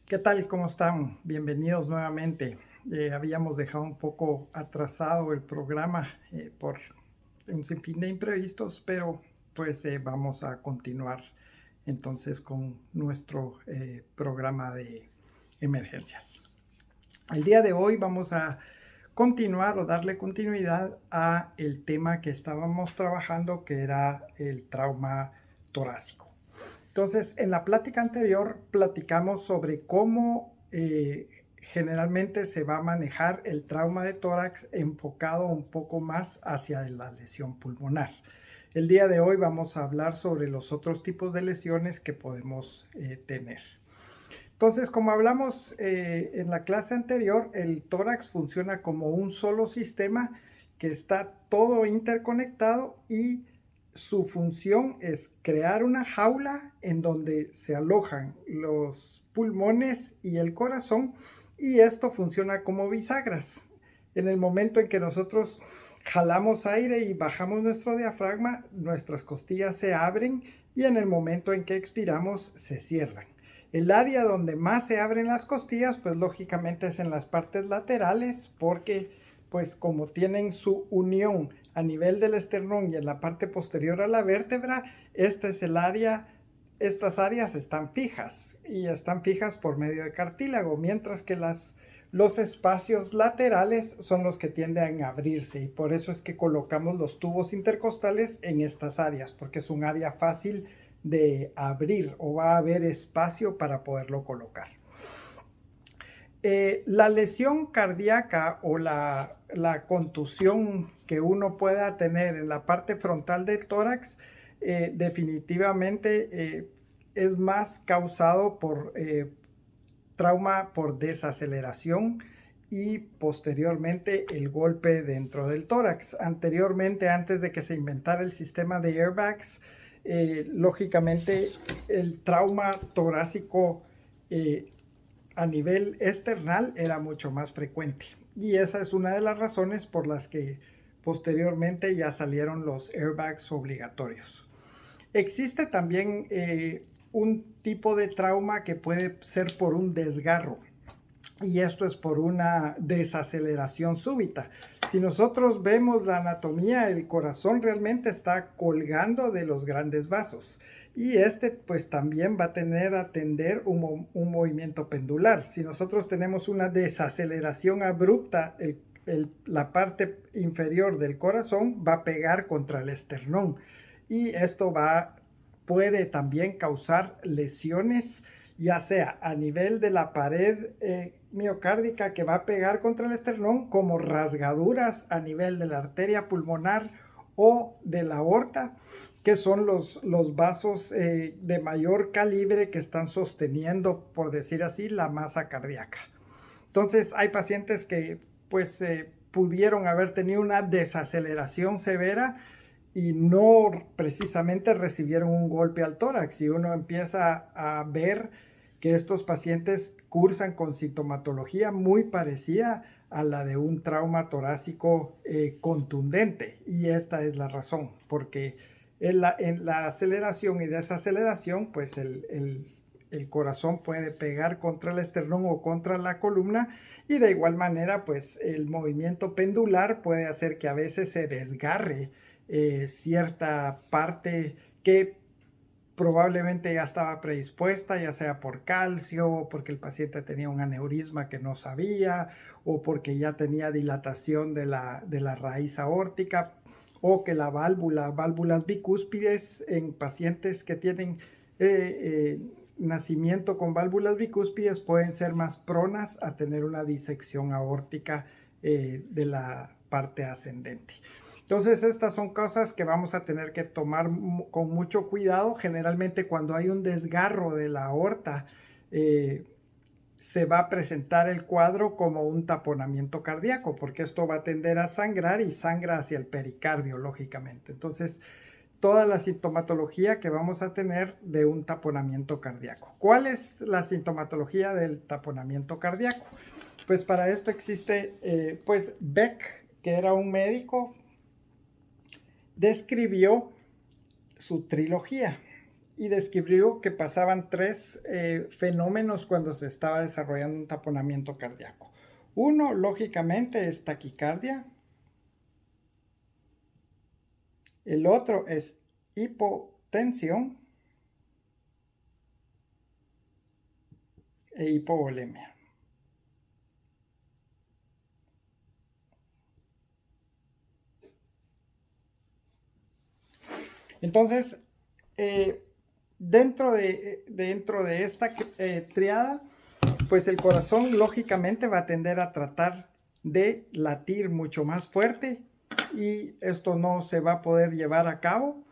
¿Qué tal? ¿Cómo están? Bienvenidos nuevamente. Habíamos dejado un poco atrasado el programa por un sinfín de imprevistos, pero vamos a continuar entonces con nuestro programa de emergencias. El día de hoy vamos a continuar o darle continuidad a el tema que estábamos trabajando, que era el trauma torácico. Entonces, en la plática anterior platicamos sobre cómo generalmente se va a manejar el trauma de tórax enfocado un poco más hacia la lesión pulmonar. El día de hoy vamos a hablar sobre los otros tipos de lesiones que podemos tener. Entonces, como hablamos en la clase anterior, el tórax funciona como un solo sistema que está todo interconectado y su función es crear una jaula en donde se alojan los pulmones y el corazón, y esto funciona como bisagras. En el momento en que nosotros jalamos aire y bajamos nuestro diafragma, nuestras costillas se abren, y en el momento en que expiramos se cierran. El área donde más se abren las costillas, pues lógicamente es en las partes laterales, porque pues como tienen su unión a nivel del esternón y en la parte posterior a la vértebra, este es el área, estas áreas están fijas y están fijas por medio de cartílago, mientras que los espacios laterales son los que tienden a abrirse, y por eso es que colocamos los tubos intercostales en estas áreas, porque es un área fácil de abrir o va a haber espacio para poderlo colocar. La lesión cardíaca o la contusión que uno pueda tener en la parte frontal del tórax definitivamente es más causado por trauma por desaceleración y posteriormente el golpe dentro del tórax. Anteriormente, antes de que se inventara el sistema de airbags, lógicamente el trauma torácico a nivel external era mucho más frecuente, y esa es una de las razones por las que posteriormente ya salieron los airbags obligatorios. Existe también un tipo de trauma que puede ser por un desgarro, y esto es por una desaceleración súbita. Si nosotros vemos la anatomía, el corazón realmente está colgando de los grandes vasos, y pues también va a tener a atender un movimiento pendular. Si nosotros tenemos una desaceleración abrupta, la parte inferior del corazón va a pegar contra el esternón, y esto puede también causar lesiones, ya sea a nivel de la pared miocárdica que va a pegar contra el esternón, como rasgaduras a nivel de la arteria pulmonar o de la aorta, que son los vasos de mayor calibre que están sosteniendo, por decir así, la masa cardíaca. Entonces hay pacientes que pudieron haber tenido una desaceleración severa y no precisamente recibieron un golpe al tórax, y uno empieza a ver que estos pacientes cursan con sintomatología muy parecida a la de un trauma torácico contundente, y esta es la razón, porque en la aceleración y desaceleración, pues el corazón puede pegar contra el esternón o contra la columna, y de igual manera pues el movimiento pendular puede hacer que a veces se desgarre cierta parte que probablemente ya estaba predispuesta, ya sea por calcio, o porque el paciente tenía un aneurisma que no sabía, o porque ya tenía dilatación de la raíz aórtica, o que válvulas bicúspides en pacientes que tienen nacimiento con válvulas bicúspides pueden ser más pronas a tener una disección aórtica de la parte ascendente. Entonces, estas son cosas que vamos a tener que tomar con mucho cuidado. Generalmente cuando hay un desgarro de la aorta, se va a presentar el cuadro como un taponamiento cardíaco, porque esto va a tender a sangrar y sangra hacia el pericardio, lógicamente. Entonces, toda la sintomatología que vamos a tener de un taponamiento cardíaco. ¿Cuál es la sintomatología del taponamiento cardíaco? Pues para esto existe, Beck, que era un médico, describió su trilogía. y describió que pasaban tres fenómenos cuando se estaba desarrollando un taponamiento cardíaco. Uno, lógicamente, es taquicardia. El otro es hipotensión e hipovolemia. Entonces, dentro de esta triada, pues el corazón lógicamente va a tender a tratar de latir mucho más fuerte y esto no se va a poder llevar a cabo.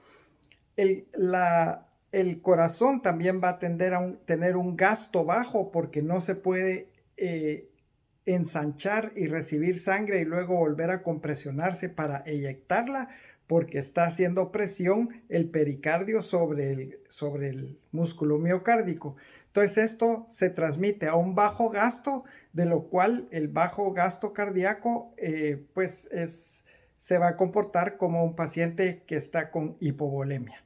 El corazón también va a tender a tener un gasto bajo porque no se puede ensanchar y recibir sangre y luego volver a compresionarse para eyectarla, porque está haciendo presión el pericardio sobre el músculo miocárdico. Entonces esto se transmite a un bajo gasto, de lo cual el bajo gasto cardíaco se va a comportar como un paciente que está con hipovolemia.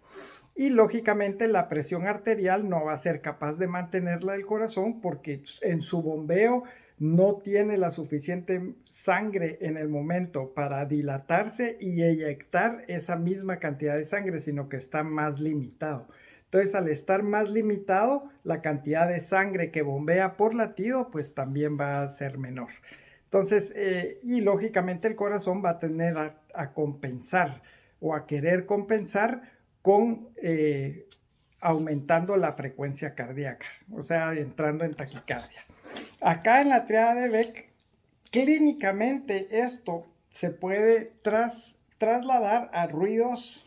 Y lógicamente la presión arterial no va a ser capaz de mantenerla del corazón porque en su bombeo no tiene la suficiente sangre en el momento para dilatarse y eyectar esa misma cantidad de sangre, sino que está más limitado. Entonces, al estar más limitado, la cantidad de sangre que bombea por latido, pues también va a ser menor. Entonces, y lógicamente el corazón va a tener a compensar o a querer compensar con aumentando la frecuencia cardíaca, o sea, entrando en taquicardia. Acá en la triada de Beck, clínicamente esto se puede trasladar a ruidos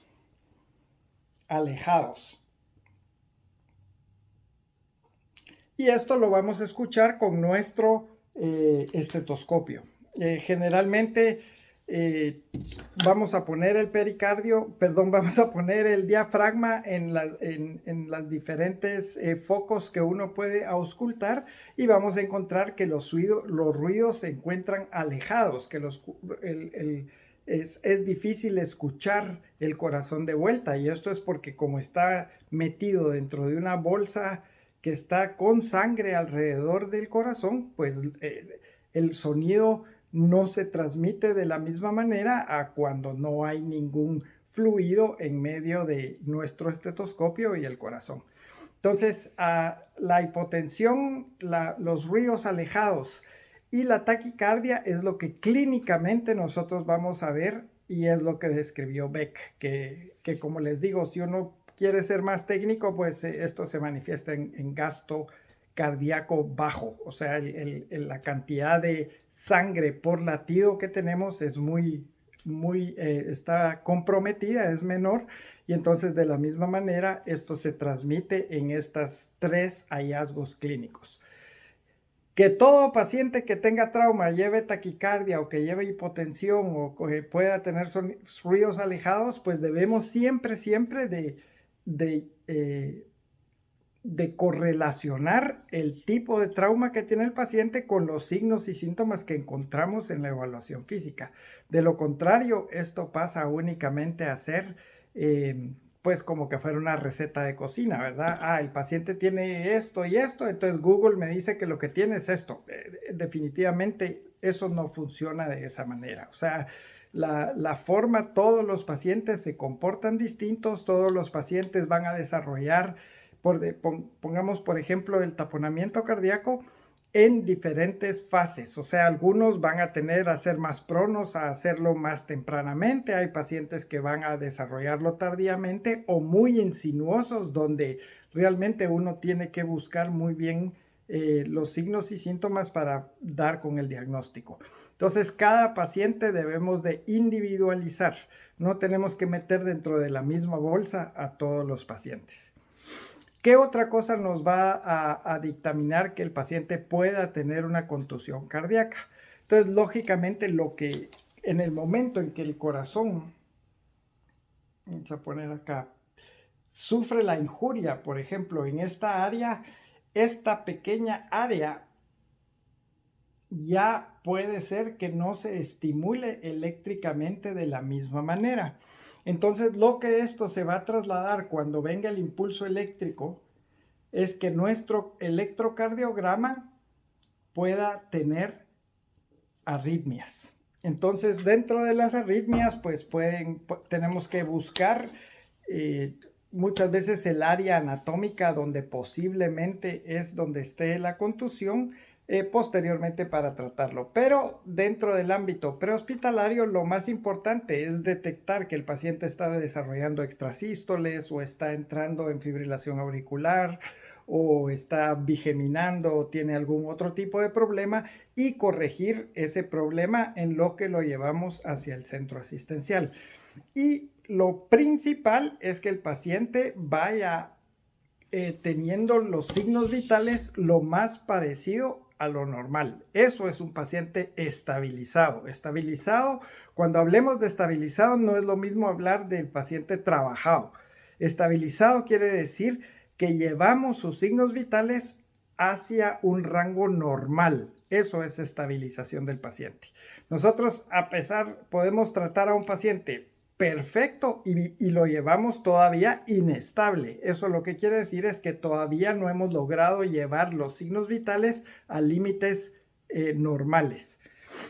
alejados. Y esto lo vamos a escuchar con nuestro estetoscopio. Generalmente vamos a poner el vamos a poner el diafragma en las diferentes focos que uno puede auscultar y vamos a encontrar que los ruidos se encuentran alejados, que es difícil escuchar el corazón de vuelta, y esto es porque como está metido dentro de una bolsa que está con sangre alrededor del corazón, pues el sonido no se transmite de la misma manera a cuando no hay ningún fluido en medio de nuestro estetoscopio y el corazón. Entonces, la hipotensión, los ruidos alejados y la taquicardia es lo que clínicamente nosotros vamos a ver y es lo que describió Beck, que como les digo, si uno quiere ser más técnico, pues esto se manifiesta en gasto cardíaco bajo, o sea, la cantidad de sangre por latido que tenemos es está comprometida, es menor, y entonces de la misma manera esto se transmite en estos tres hallazgos clínicos. Que todo paciente que tenga trauma lleve taquicardia o que lleve hipotensión o que pueda tener ruidos alejados, pues debemos siempre de correlacionar el tipo de trauma que tiene el paciente con los signos y síntomas que encontramos en la evaluación física. De lo contrario, esto pasa únicamente a ser pues como que fuera una receta de cocina, ¿verdad? El paciente tiene esto y esto, entonces Google me dice que lo que tiene es esto. Definitivamente eso no funciona de esa manera. O sea, la forma, todos los pacientes se comportan distintos, todos los pacientes van a desarrollar, pongamos por ejemplo el taponamiento cardíaco en diferentes fases, o sea, algunos van a tener a ser más pronos a hacerlo más tempranamente, hay pacientes que van a desarrollarlo tardíamente o muy insinuosos donde realmente uno tiene que buscar muy bien los signos y síntomas para dar con el diagnóstico. Entonces, cada paciente debemos de individualizar, no tenemos que meter dentro de la misma bolsa a todos los pacientes. ¿Qué otra cosa nos va a dictaminar que el paciente pueda tener una contusión cardíaca? Entonces, lógicamente, en el momento en que el corazón, vamos a poner acá, sufre la injuria, por ejemplo, en esta área, esta pequeña área ya puede ser que no se estimule eléctricamente de la misma manera. Entonces, lo que esto se va a trasladar cuando venga el impulso eléctrico es que nuestro electrocardiograma pueda tener arritmias. Entonces, dentro de las arritmias, pues tenemos que buscar muchas veces el área anatómica donde posiblemente es donde esté la contusión, posteriormente para tratarlo. Pero dentro del ámbito prehospitalario, lo más importante es detectar que el paciente está desarrollando extrasístoles o está entrando en fibrilación auricular o está bigeminando o tiene algún otro tipo de problema y corregir ese problema en lo que lo llevamos hacia el centro asistencial. Y lo principal es que el paciente vaya teniendo los signos vitales lo más parecido a lo normal. Eso es un paciente estabilizado. Estabilizado, cuando hablemos de estabilizado, no es lo mismo hablar del paciente trabajado. Estabilizado quiere decir que llevamos sus signos vitales hacia un rango normal. Eso es estabilización del paciente. Nosotros, podemos tratar a un paciente perfecto y lo llevamos todavía inestable. Eso lo que quiere decir es que todavía no hemos logrado llevar los signos vitales a límites normales.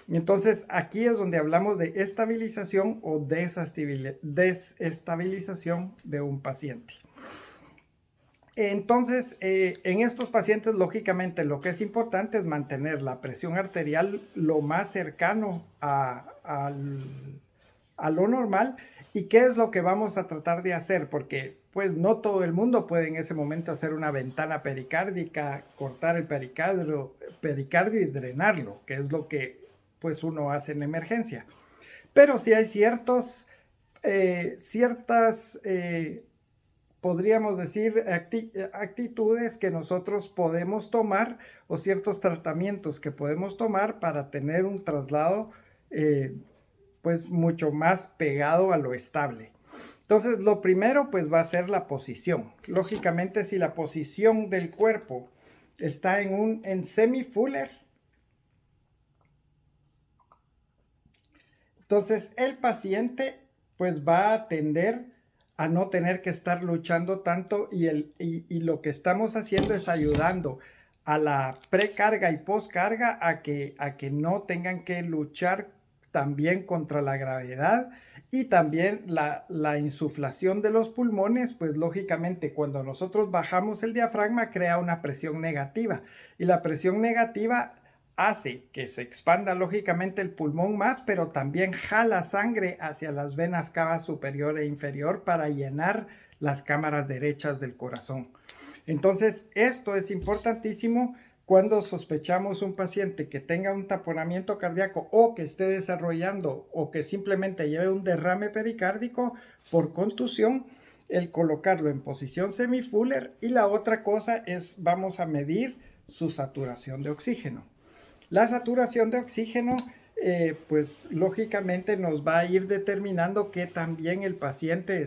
Entonces, aquí es donde hablamos de estabilización o desestabilización de un paciente. Entonces, en estos pacientes, lógicamente, lo que es importante es mantener la presión arterial lo más cercano a lo normal. ¿Y qué es lo que vamos a tratar de hacer? Porque pues no todo el mundo puede en ese momento hacer una ventana pericárdica, cortar el pericardio y drenarlo, que es lo que pues uno hace en emergencia. Pero sí hay ciertas podríamos decir, actitudes que nosotros podemos tomar o ciertos tratamientos que podemos tomar para tener un traslado pues mucho más pegado a lo estable. Entonces, lo primero pues va a ser la posición. Lógicamente, si la posición del cuerpo está en semi-Fuller, entonces el paciente pues va a tender a no tener que estar luchando tanto y lo que estamos haciendo es ayudando a la precarga y poscarga a que no tengan que luchar también contra la gravedad y también la insuflación de los pulmones, pues lógicamente cuando nosotros bajamos el diafragma crea una presión negativa y la presión negativa hace que se expanda lógicamente el pulmón más, pero también jala sangre hacia las venas cava superior e inferior para llenar las cámaras derechas del corazón. Entonces, esto es importantísimo cuando sospechamos un paciente que tenga un taponamiento cardíaco o que esté desarrollando o que simplemente lleve un derrame pericárdico por contusión, el colocarlo en posición semi-Fuller. Y la otra cosa es, vamos a medir su saturación de oxígeno. La saturación de oxígeno, pues lógicamente nos va a ir determinando que también el paciente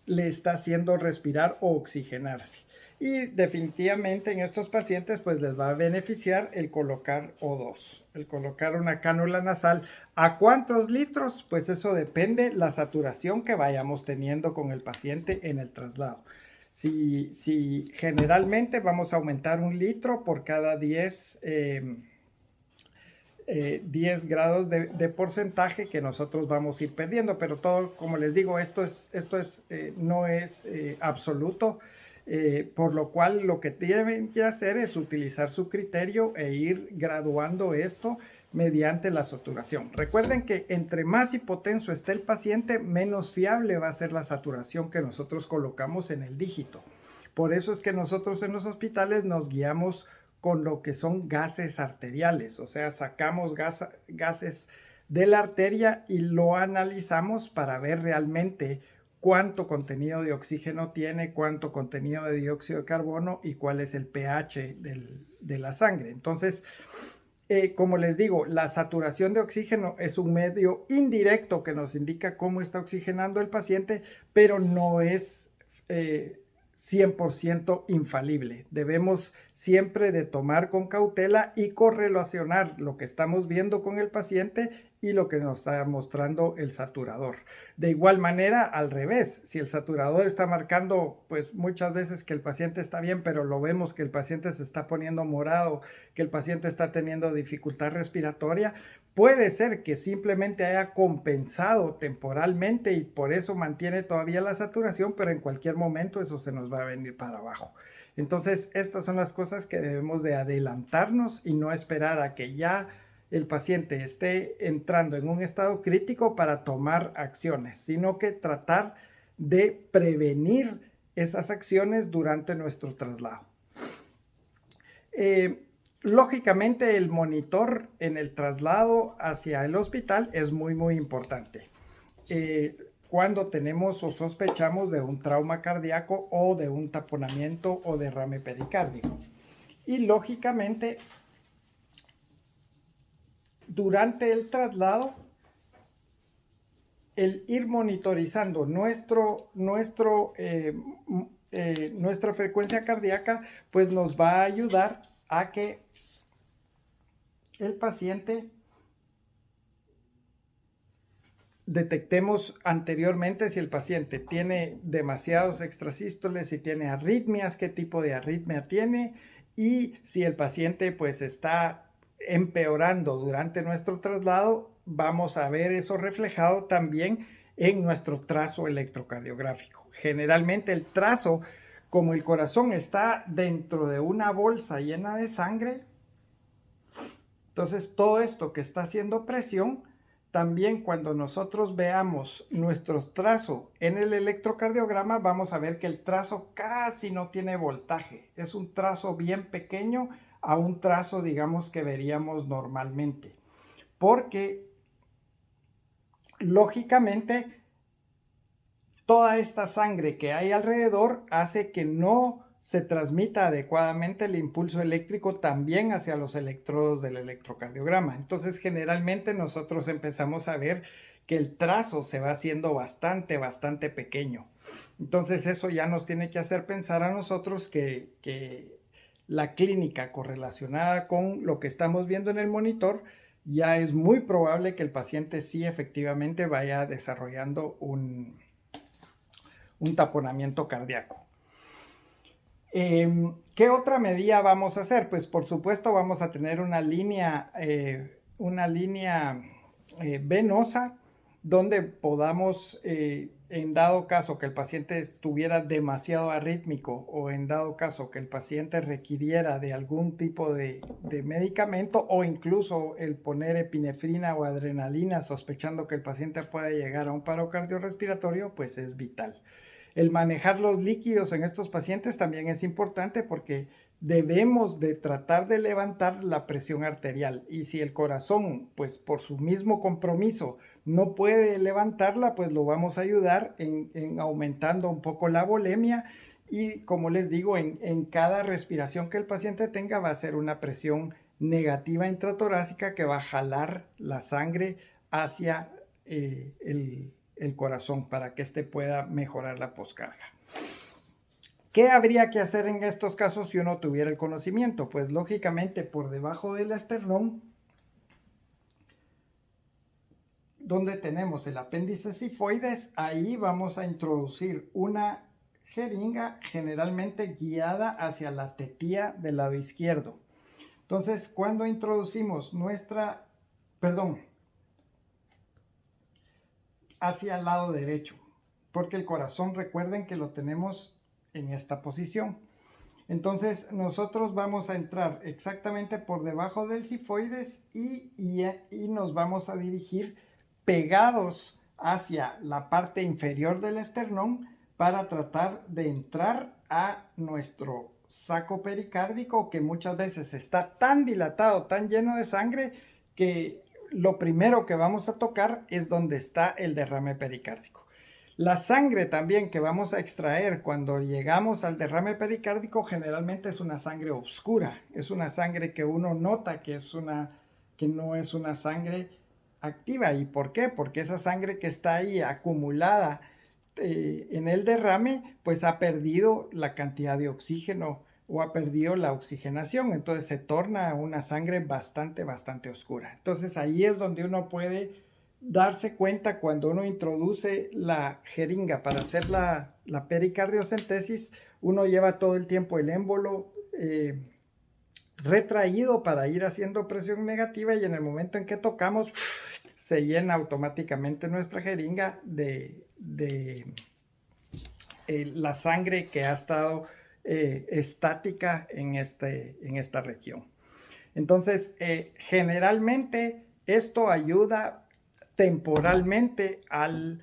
le está haciendo respirar o oxigenarse. Y definitivamente en estos pacientes pues les va a beneficiar el colocar O2, el colocar una cánula nasal. ¿A cuántos litros? Pues eso depende la saturación que vayamos teniendo con el paciente en el traslado. Si generalmente vamos a aumentar 1 litro por cada 10 grados de porcentaje que nosotros vamos a ir perdiendo, pero todo, como les digo, no es absoluto, por lo cual lo que tienen que hacer es utilizar su criterio e ir graduando esto mediante la saturación. Recuerden que entre más hipotenso esté el paciente, menos fiable va a ser la saturación que nosotros colocamos en el dígito. Por eso es que nosotros en los hospitales nos guiamos con lo que son gases arteriales, o sea, sacamos gases de la arteria y lo analizamos para ver realmente cuánto contenido de oxígeno tiene, cuánto contenido de dióxido de carbono y cuál es el pH de la sangre. Entonces, como les digo, la saturación de oxígeno es un medio indirecto que nos indica cómo está oxigenando el paciente, pero no es 100% infalible. Debemos siempre de tomar con cautela y correlacionar lo que estamos viendo con el paciente y lo que nos está mostrando el saturador. De igual manera, al revés, si el saturador está marcando, pues muchas veces que el paciente está bien, pero lo vemos que el paciente se está poniendo morado, que el paciente está teniendo dificultad respiratoria, puede ser que simplemente haya compensado temporalmente y por eso mantiene todavía la saturación, pero en cualquier momento eso se nos va a venir para abajo. Entonces, estas son las cosas que debemos de adelantarnos y no esperar a que ya el paciente esté entrando en un estado crítico para tomar acciones, sino que tratar de prevenir esas acciones durante nuestro traslado. Lógicamente, el monitor en el traslado hacia el hospital es muy importante. Cuando tenemos o sospechamos de un trauma cardíaco o de un taponamiento o derrame pericárdico. Y lógicamente, durante el traslado, el ir monitorizando nuestra frecuencia cardíaca, pues nos va a ayudar a que el paciente detectemos anteriormente si el paciente tiene demasiados extrasístoles, si tiene arritmias, qué tipo de arritmia tiene y si el paciente pues está empeorando durante nuestro traslado, vamos a ver eso reflejado también en nuestro trazo electrocardiográfico. Generalmente el trazo, como el corazón está dentro de una bolsa llena de sangre, entonces todo esto que está haciendo presión, también cuando nosotros veamos nuestro trazo en el electrocardiograma, vamos a ver que el trazo casi no tiene voltaje. Es un trazo bien pequeño a un trazo, digamos, que veríamos normalmente. Porque, lógicamente, toda esta sangre que hay alrededor hace que no se transmita adecuadamente el impulso eléctrico también hacia los electrodos del electrocardiograma. Entonces, generalmente nosotros empezamos a ver que el trazo se va haciendo bastante pequeño. Entonces, eso ya nos tiene que hacer pensar a nosotros que la clínica correlacionada con lo que estamos viendo en el monitor, ya es muy probable que el paciente sí efectivamente vaya desarrollando un taponamiento cardíaco. ¿Qué otra medida vamos a hacer? Pues por supuesto vamos a tener una línea venosa donde podamos, en dado caso que el paciente estuviera demasiado arrítmico o en dado caso que el paciente requiriera de algún tipo de medicamento o incluso el poner epinefrina o adrenalina sospechando que el paciente pueda llegar a un paro cardiorrespiratorio, pues es vital. El manejar los líquidos en estos pacientes también es importante porque debemos de tratar de levantar la presión arterial y si el corazón, pues por su mismo compromiso, no puede levantarla, pues lo vamos a ayudar en aumentando un poco la volemia y como les digo, en cada respiración que el paciente tenga va a ser una presión negativa intratorácica que va a jalar la sangre hacia el corazón para que éste pueda mejorar la poscarga. ¿Qué habría que hacer en estos casos si uno tuviera el conocimiento? Pues lógicamente por debajo del esternón, donde tenemos el apéndice sifoides, ahí vamos a introducir una jeringa generalmente guiada hacia la tetía del lado izquierdo. Entonces, cuando introducimos hacia el lado derecho, porque el corazón, recuerden que lo tenemos en esta posición. Entonces nosotros vamos a entrar exactamente por debajo del sifoides y nos vamos a dirigir pegados hacia la parte inferior del esternón para tratar de entrar a nuestro saco pericárdico que muchas veces está tan dilatado, tan lleno de sangre que lo primero que vamos a tocar es donde está el derrame pericárdico. La sangre también que vamos a extraer cuando llegamos al derrame pericárdico generalmente es una sangre oscura, es una sangre que uno nota que no es una sangre activa. ¿Y por qué? Porque esa sangre que está ahí acumulada en el derrame, pues ha perdido la cantidad de oxígeno o ha perdido la oxigenación, entonces se torna una sangre bastante oscura. Entonces ahí es donde uno puede darse cuenta cuando uno introduce la jeringa para hacer la pericardiocentesis, uno lleva todo el tiempo el émbolo retraído para ir haciendo presión negativa, y en el momento en que tocamos se llena automáticamente nuestra jeringa de la sangre que ha estado estática en esta región. Entonces, generalmente esto ayuda temporalmente al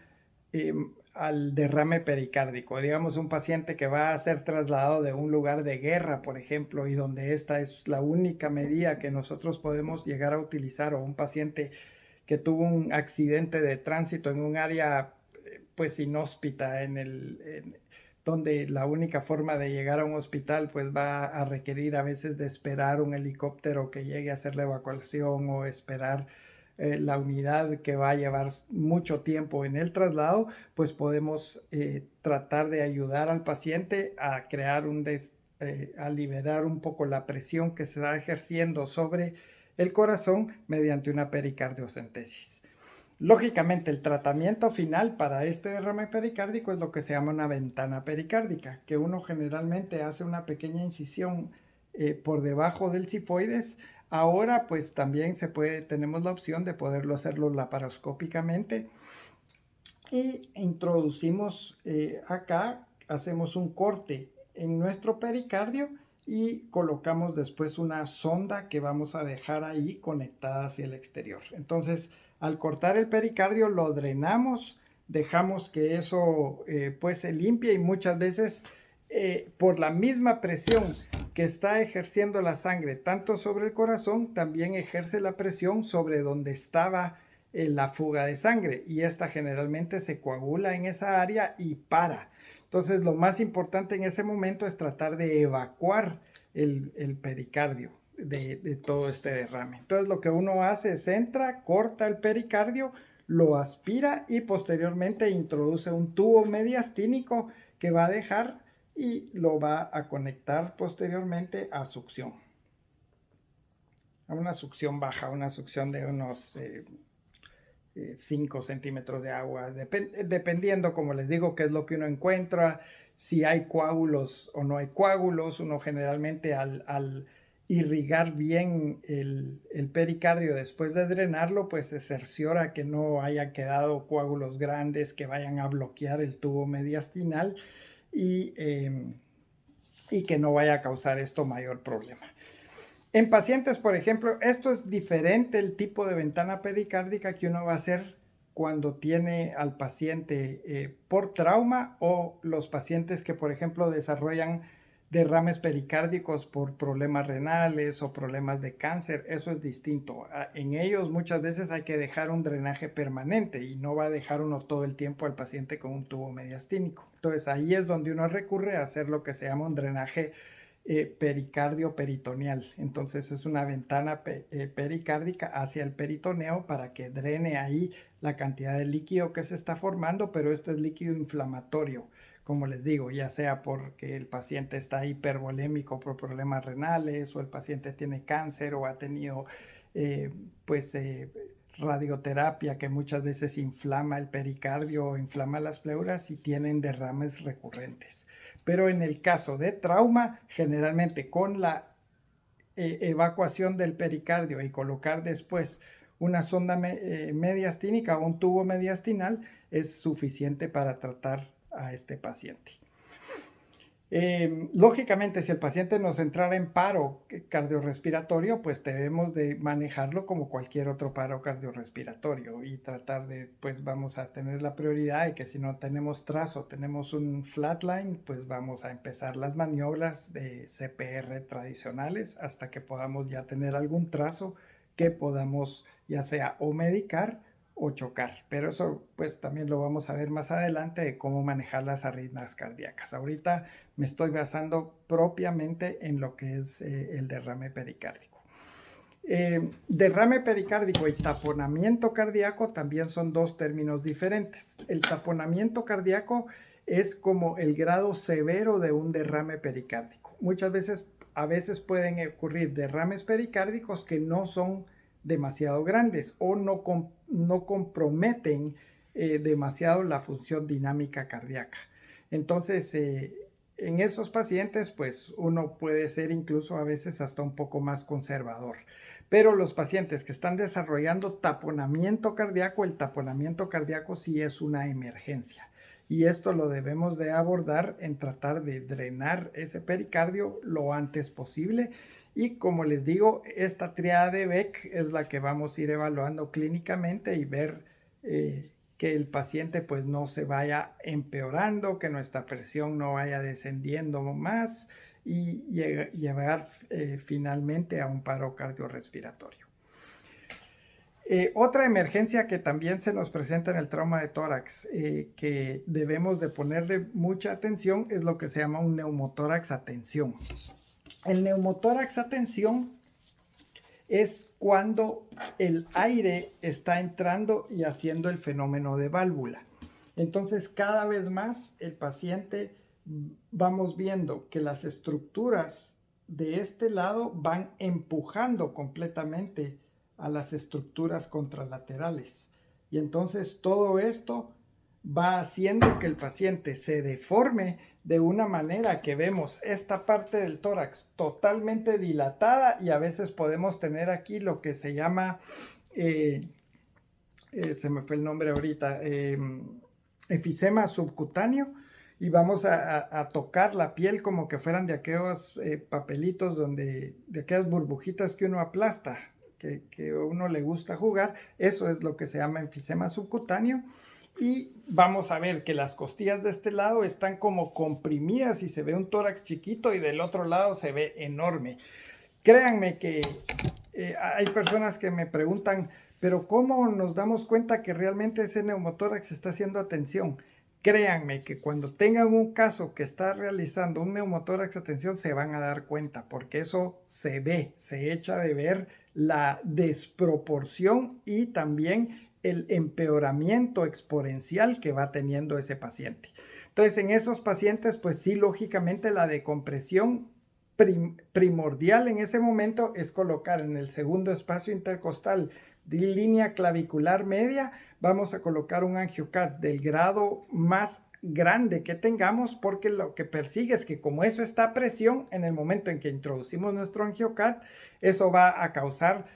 derrame pericárdico. Digamos, un paciente que va a ser trasladado de un lugar de guerra, por ejemplo, y donde esta es la única medida que nosotros podemos llegar a utilizar, o un paciente que tuvo un accidente de tránsito en un área pues inhóspita, donde la única forma de llegar a un hospital pues va a requerir a veces de esperar un helicóptero que llegue a hacer la evacuación, o esperar la unidad que va a llevar mucho tiempo en el traslado, pues podemos tratar de ayudar al paciente a crear a liberar un poco la presión que se está ejerciendo sobre el corazón mediante una pericardiocentesis. Lógicamente, el tratamiento final para este derrame pericárdico es lo que se llama una ventana pericárdica, que uno generalmente hace una pequeña incisión por debajo del sifoides. Ahora pues también tenemos la opción de poderlo hacerlo laparoscópicamente, y introducimos acá, hacemos un corte en nuestro pericardio y colocamos después una sonda que vamos a dejar ahí conectada hacia el exterior. Entonces, al cortar el pericardio lo drenamos, dejamos que eso pues se limpie, y muchas veces por la misma presión que está ejerciendo la sangre tanto sobre el corazón, también ejerce la presión sobre donde estaba la fuga de sangre, y esta generalmente se coagula en esa área y para. Entonces lo más importante en ese momento es tratar de evacuar el pericardio de todo este derrame. Entonces lo que uno hace es entra, corta el pericardio, lo aspira y posteriormente introduce un tubo mediastínico que va a dejar y lo va a conectar posteriormente a succión. A una succión baja, una succión de unos 5 centímetros de agua, dependiendo, como les digo, qué es lo que uno encuentra, si hay coágulos o no hay coágulos. Uno generalmente al irrigar bien el pericardio después de drenarlo, pues se cerciora que no hayan quedado coágulos grandes que vayan a bloquear el tubo mediastinal y que no vaya a causar esto mayor problema. En pacientes, por ejemplo, esto es diferente el tipo de ventana pericárdica que uno va a hacer cuando tiene al paciente por trauma, o los pacientes que, por ejemplo, desarrollan derrames pericárdicos por problemas renales o problemas de cáncer. Eso es distinto. En ellos muchas veces hay que dejar un drenaje permanente, y no va a dejar uno todo el tiempo al paciente con un tubo mediastínico. Entonces ahí es donde uno recurre a hacer lo que se llama un drenaje pericardio peritoneal. Entonces es una ventana pericárdica hacia el peritoneo para que drene ahí la cantidad de líquido que se está formando, pero este es líquido inflamatorio, como les digo, ya sea porque el paciente está hipervolémico por problemas renales, o el paciente tiene cáncer, o ha tenido radioterapia que muchas veces inflama el pericardio o inflama las pleuras, y tienen derrames recurrentes. Pero en el caso de trauma, generalmente con la evacuación del pericardio y colocar después una sonda mediastínica o un tubo mediastinal es suficiente para tratar a este paciente. Lógicamente, si el paciente nos entrara en paro cardiorrespiratorio, pues debemos de manejarlo como cualquier otro paro cardiorrespiratorio, y tratar de, pues vamos a tener la prioridad de que si no tenemos trazo, tenemos un flatline, pues vamos a empezar las maniobras de CPR tradicionales hasta que podamos ya tener algún trazo que podamos ya sea o medicar o chocar. Pero eso pues también lo vamos a ver más adelante, de cómo manejar las arritmias cardíacas. Ahorita me estoy basando propiamente en lo que es el derrame pericárdico. Derrame pericárdico y taponamiento cardíaco también son dos términos diferentes. El taponamiento cardíaco es como el grado severo de un derrame pericárdico. A veces pueden ocurrir derrames pericárdicos que no son demasiado grandes o no comprometen demasiado la función dinámica cardíaca. Entonces, en esos pacientes, pues uno puede ser incluso a veces hasta un poco más conservador. Pero los pacientes que están desarrollando taponamiento cardíaco, el taponamiento cardíaco sí es una emergencia. Y esto lo debemos de abordar en tratar de drenar ese pericardio lo antes posible. Y como les digo, esta triada de Beck es la que vamos a ir evaluando clínicamente y ver que el paciente pues no se vaya empeorando, que nuestra presión no vaya descendiendo más y llegar finalmente a un paro cardiorrespiratorio. Otra emergencia que también se nos presenta en el trauma de tórax, que debemos de ponerle mucha atención, es lo que se llama un neumotórax a tensión. El neumotórax a tensión es cuando el aire está entrando y haciendo el fenómeno de válvula. Entonces, cada vez más el paciente, vamos viendo que las estructuras de este lado van empujando completamente a las estructuras contralaterales. Y entonces todo esto va haciendo que el paciente se deforme de una manera que vemos esta parte del tórax totalmente dilatada y a veces podemos tener aquí lo que se llama, se me fue el nombre ahorita, efisema subcutáneo, y vamos a tocar la piel como que fueran de aquellos papelitos de aquellas burbujitas que uno aplasta, que a uno le gusta jugar. Eso es lo que se llama enfisema subcutáneo. Y vamos a ver que las costillas de este lado están como comprimidas y se ve un tórax chiquito y del otro lado se ve enorme. Créanme que hay personas que me preguntan, pero ¿cómo nos damos cuenta que realmente ese neumotórax está haciendo atención? Créanme que cuando tengan un caso que está realizando un neumotórax a tensión se van a dar cuenta, porque eso se ve, se echa de ver la desproporción y también el empeoramiento exponencial que va teniendo ese paciente. Entonces, en esos pacientes, pues sí, lógicamente la decompresión primordial en ese momento es colocar en el segundo espacio intercostal de línea clavicular media, vamos a colocar un angiocat del grado más grande que tengamos, porque lo que persigue es que como eso está a presión, en el momento en que introducimos nuestro angiocat, eso va a causar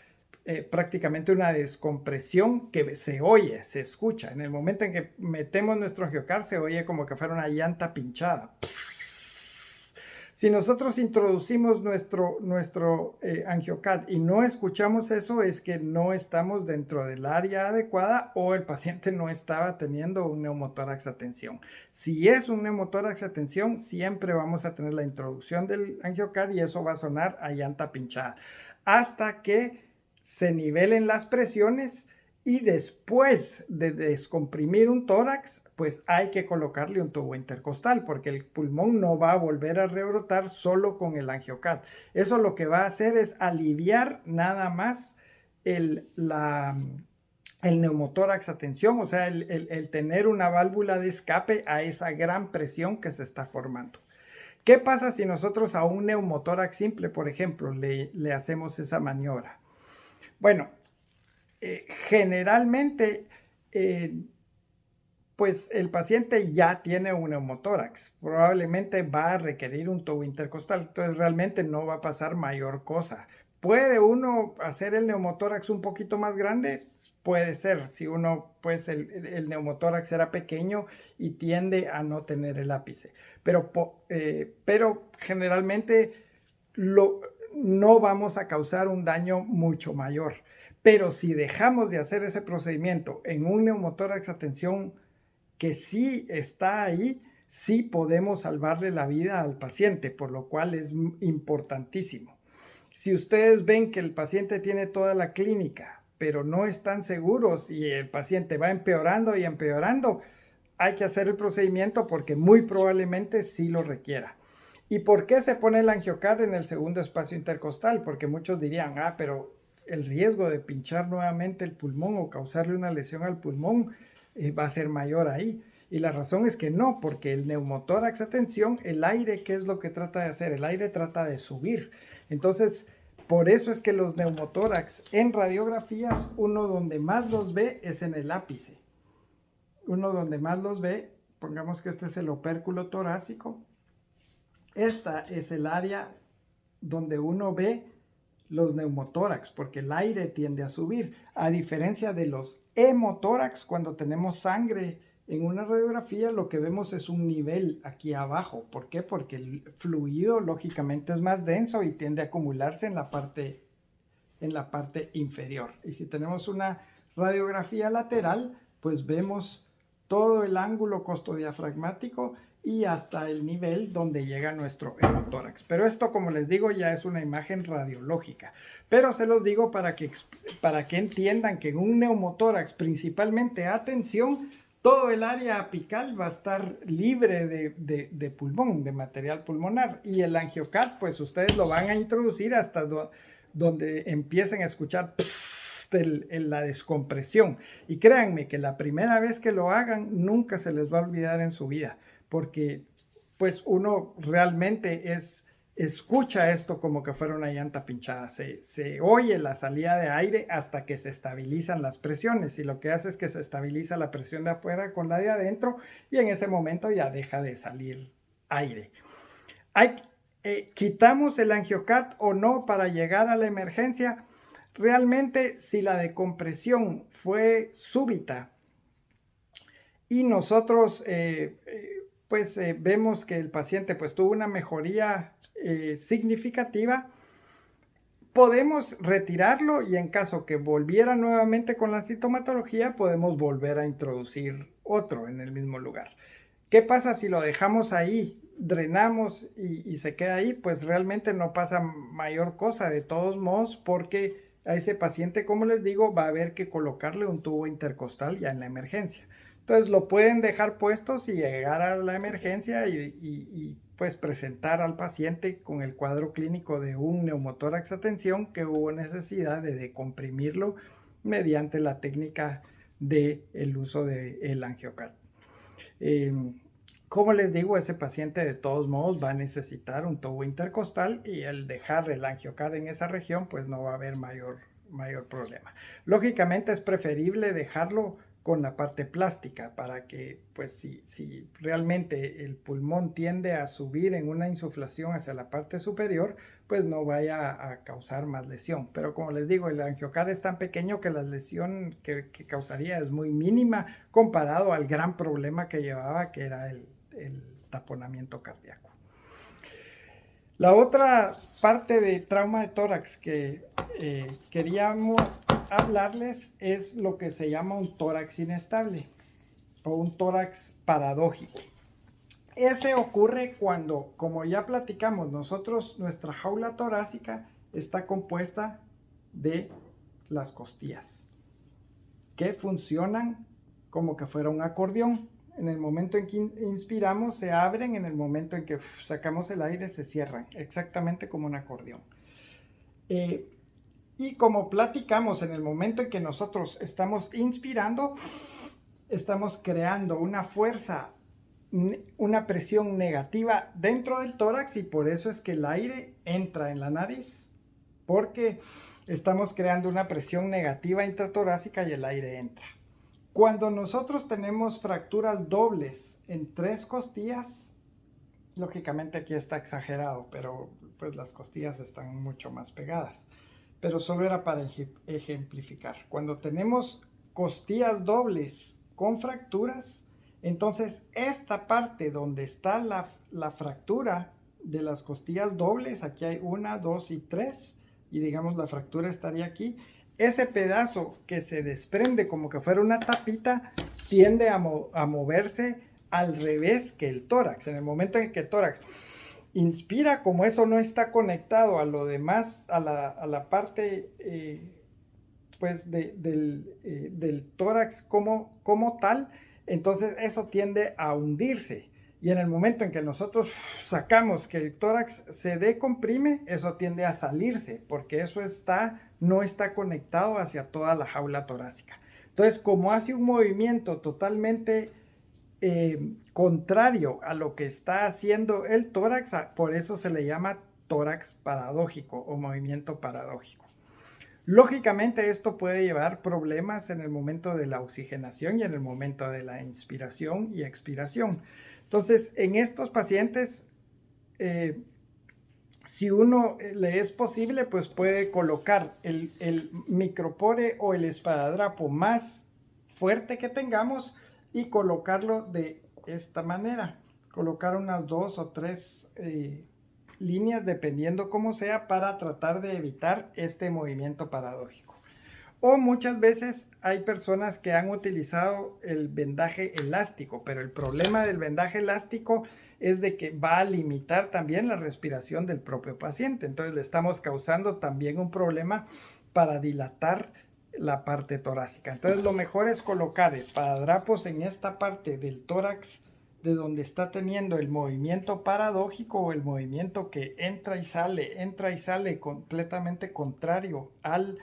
prácticamente una descompresión que se oye, se escucha. En el momento en que metemos nuestro angiocat se oye como que fuera una llanta pinchada. Si nosotros introducimos nuestro angiocat y no escuchamos eso, es que no estamos dentro del área adecuada o el paciente no estaba teniendo un neumotórax a tensión. Si es un neumotórax a tensión, siempre vamos a tener la introducción del angiocat y eso va a sonar a llanta pinchada. Hasta que se nivelen las presiones y después de descomprimir un tórax, pues hay que colocarle un tubo intercostal porque el pulmón no va a volver a rebrotar solo con el angiocat. Eso lo que va a hacer es aliviar nada más el neumotórax a tensión, o sea, el tener una válvula de escape a esa gran presión que se está formando. ¿Qué pasa si nosotros a un neumotórax simple, por ejemplo, le hacemos esa maniobra? Bueno, generalmente, pues el paciente ya tiene un neumotórax, probablemente va a requerir un tubo intercostal, entonces realmente no va a pasar mayor cosa. ¿Puede uno hacer el neumotórax un poquito más grande? Puede ser, si uno, pues el neumotórax era pequeño y tiende a no tener el ápice, pero generalmente no vamos a causar un daño mucho mayor. Pero si dejamos de hacer ese procedimiento en un neumotórax a tensión que sí está ahí, sí podemos salvarle la vida al paciente, por lo cual es importantísimo. Si ustedes ven que el paciente tiene toda la clínica, pero no están seguros y el paciente va empeorando y empeorando, hay que hacer el procedimiento porque muy probablemente sí lo requiera. ¿Y por qué se pone el angiocat en el segundo espacio intercostal? Porque muchos dirían, pero el riesgo de pinchar nuevamente el pulmón o causarle una lesión al pulmón va a ser mayor ahí. Y la razón es que no, porque el neumotórax, atención, el aire, ¿qué es lo que trata de hacer? El aire trata de subir. Entonces, por eso es que los neumotórax en radiografías, uno donde más los ve es en el ápice. Uno donde más los ve, pongamos que este es el opérculo torácico. Esta es el área donde uno ve los neumotórax, porque el aire tiende a subir, a diferencia de los hemotórax. Cuando tenemos sangre en una radiografía, lo que vemos es un nivel aquí abajo. ¿Por qué? Porque el fluido lógicamente es más denso y tiende a acumularse en la parte inferior. Y si tenemos una radiografía lateral, pues vemos todo el ángulo costodiafragmático y hasta el nivel donde llega nuestro hemotórax. Pero esto, como les digo, ya es una imagen radiológica. Pero se los digo para que entiendan que en un neumotórax, principalmente, atención, todo el área apical va a estar libre de pulmón, de material pulmonar. Y el angiocat, pues ustedes lo van a introducir hasta donde empiecen a escuchar la descompresión. Y créanme que la primera vez que lo hagan, nunca se les va a olvidar en su vida, porque pues uno realmente escucha esto como que fuera una llanta pinchada. Se oye la salida de aire hasta que se estabilizan las presiones, y lo que hace es que se estabiliza la presión de afuera con la de adentro, y en ese momento ya deja de salir aire. ¿Quitamos el angiocat o no para llegar a la emergencia? Realmente, si la decompresión fue súbita y nosotros vemos que el paciente pues tuvo una mejoría significativa, podemos retirarlo, y en caso que volviera nuevamente con la sintomatología, podemos volver a introducir otro en el mismo lugar. ¿Qué pasa si lo dejamos ahí, drenamos y se queda ahí? Pues realmente no pasa mayor cosa de todos modos, porque a ese paciente, como les digo, va a haber que colocarle un tubo intercostal ya en la emergencia. Entonces lo pueden dejar puestos y llegar a la emergencia y pues presentar al paciente con el cuadro clínico de un neumotórax, atención, que hubo necesidad de decomprimirlo mediante la técnica del uso del angiocat. Como les digo, ese paciente de todos modos va a necesitar un tubo intercostal, y el dejar el angiocat en esa región pues no va a haber mayor problema. Lógicamente es preferible dejarlo con la parte plástica, para que pues si realmente el pulmón tiende a subir en una insuflación hacia la parte superior, pues no vaya a causar más lesión. Pero como les digo, el angiocat es tan pequeño que la lesión que causaría es muy mínima comparado al gran problema que llevaba, que era el taponamiento cardíaco. La otra parte de trauma de tórax que queríamos hablarles es lo que se llama un tórax inestable o un tórax paradójico. Ese ocurre cuando, como ya platicamos, nuestra jaula torácica está compuesta de las costillas, que funcionan como que fuera un acordeón. En el momento en que inspiramos se abren, en el momento en que sacamos el aire se cierran, exactamente como un acordeón. Y como platicamos, en el momento en que nosotros estamos inspirando, estamos creando una fuerza, una presión negativa dentro del tórax, y por eso es que el aire entra en la nariz, porque estamos creando una presión negativa intratorácica y el aire entra. Cuando nosotros tenemos fracturas dobles en 3 costillas, lógicamente aquí está exagerado, pero pues las costillas están mucho más pegadas. Pero solo era para ejemplificar. Cuando tenemos costillas dobles con fracturas, entonces esta parte donde está la fractura de las costillas dobles, aquí hay 1, 2 y 3, y digamos la fractura estaría aquí. Ese pedazo que se desprende como que fuera una tapita tiende a moverse al revés que el tórax. En el momento en que el tórax inspira, como eso no está conectado a lo demás, a la parte del tórax como tal, entonces eso tiende a hundirse. Y en el momento en que nosotros sacamos que el tórax se decomprime, eso tiende a salirse, porque eso no está conectado hacia toda la jaula torácica. Entonces, como hace un movimiento totalmente contrario a lo que está haciendo el tórax, por eso se le llama tórax paradójico o movimiento paradójico. Lógicamente esto puede llevar problemas en el momento de la oxigenación y en el momento de la inspiración y expiración. Entonces, en estos pacientes, si uno le es posible, pues puede colocar el micropore o el espadadrapo más fuerte que tengamos y colocarlo de esta manera. Colocar unas 2 o 3 líneas, dependiendo cómo sea, para tratar de evitar este movimiento paradójico. O muchas veces hay personas que han utilizado el vendaje elástico, pero el problema del vendaje elástico es de que va a limitar también la respiración del propio paciente. Entonces le estamos causando también un problema para dilatar la parte torácica. Entonces lo mejor es colocar espadadrapos en esta parte del tórax de donde está teniendo el movimiento paradójico o el movimiento que entra y sale completamente contrario al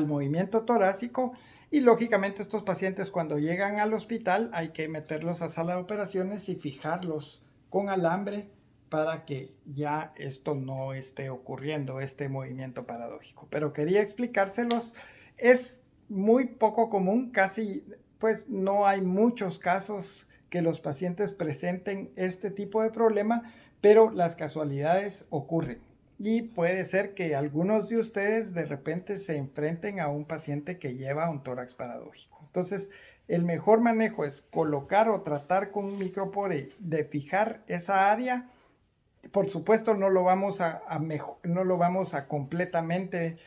movimiento torácico. Y lógicamente estos pacientes, cuando llegan al hospital, hay que meterlos a sala de operaciones y fijarlos con alambre para que ya esto no esté ocurriendo, este movimiento paradójico. Pero quería explicárselos. Es muy poco común, casi pues no hay muchos casos que los pacientes presenten este tipo de problema, pero las casualidades ocurren. Y puede ser que algunos de ustedes de repente se enfrenten a un paciente que lleva un tórax paradójico. Entonces, el mejor manejo es colocar o tratar con un micropore de fijar esa área. Por supuesto, no lo vamos a completamente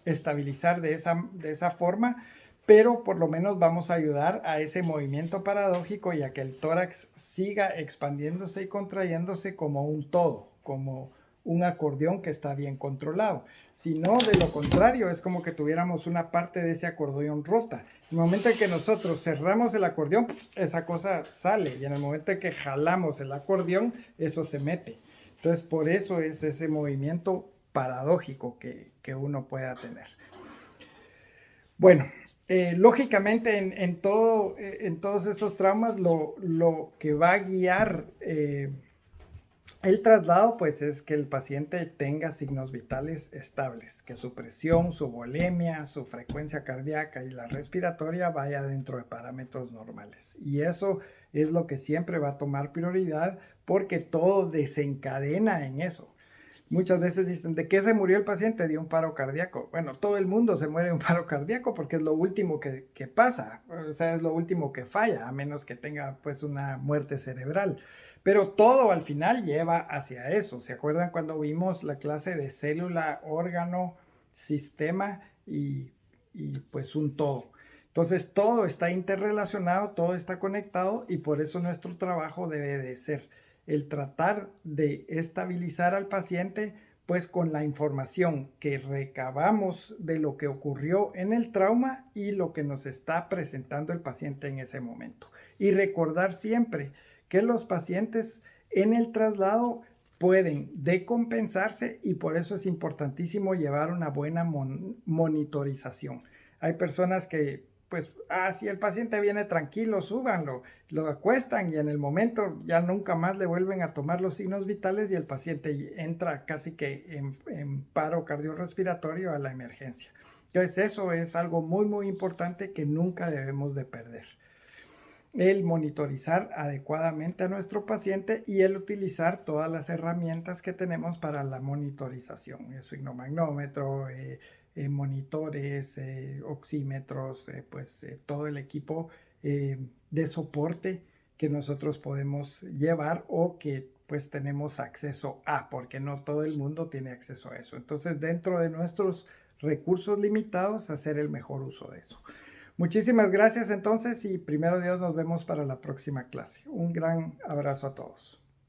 estabilizar de esa forma, pero por lo menos vamos a ayudar a ese movimiento paradójico y a que el tórax siga expandiéndose y contrayéndose como un todo, como un acordeón que está bien controlado. Si no, de lo contrario, es como que tuviéramos una parte de ese acordeón rota. En el momento en que nosotros cerramos el acordeón, esa cosa sale, y en el momento en que jalamos el acordeón, eso se mete. Entonces, por eso es ese movimiento paradójico que uno pueda tener. Bueno, lógicamente en todos esos traumas lo que va a guiar el traslado pues es que el paciente tenga signos vitales estables, que su presión, su volemia, su frecuencia cardíaca y la respiratoria vaya dentro de parámetros normales. Y eso es lo que siempre va a tomar prioridad porque todo desencadena en eso. Muchas veces dicen, ¿de qué se murió el paciente? De un paro cardíaco. Bueno, todo el mundo se muere de un paro cardíaco porque es lo último que pasa, o sea, es lo último que falla, a menos que tenga pues una muerte cerebral. Pero todo al final lleva hacia eso. ¿Se acuerdan cuando vimos la clase de célula, órgano, sistema y pues un todo? Entonces todo está interrelacionado, todo está conectado y por eso nuestro trabajo debe de ser el tratar de estabilizar al paciente pues con la información que recabamos de lo que ocurrió en el trauma y lo que nos está presentando el paciente en ese momento. Y recordar siempre que los pacientes en el traslado pueden decompensarse y por eso es importantísimo llevar una buena monitorización. Hay personas que pues, si el paciente viene tranquilo, súbanlo, lo acuestan y en el momento ya nunca más le vuelven a tomar los signos vitales y el paciente entra casi que en paro cardiorrespiratorio a la emergencia. Entonces eso es algo muy muy importante que nunca debemos de perder. El monitorizar adecuadamente a nuestro paciente y el utilizar todas las herramientas que tenemos para la monitorización, el signomagnómetro, monitores, oxímetros, todo el equipo de soporte que nosotros podemos llevar o que pues tenemos acceso a, porque no todo el mundo tiene acceso a eso. Entonces, dentro de nuestros recursos limitados, hacer el mejor uso de eso. Muchísimas gracias entonces y primero Dios nos vemos para la próxima clase. Un gran abrazo a todos.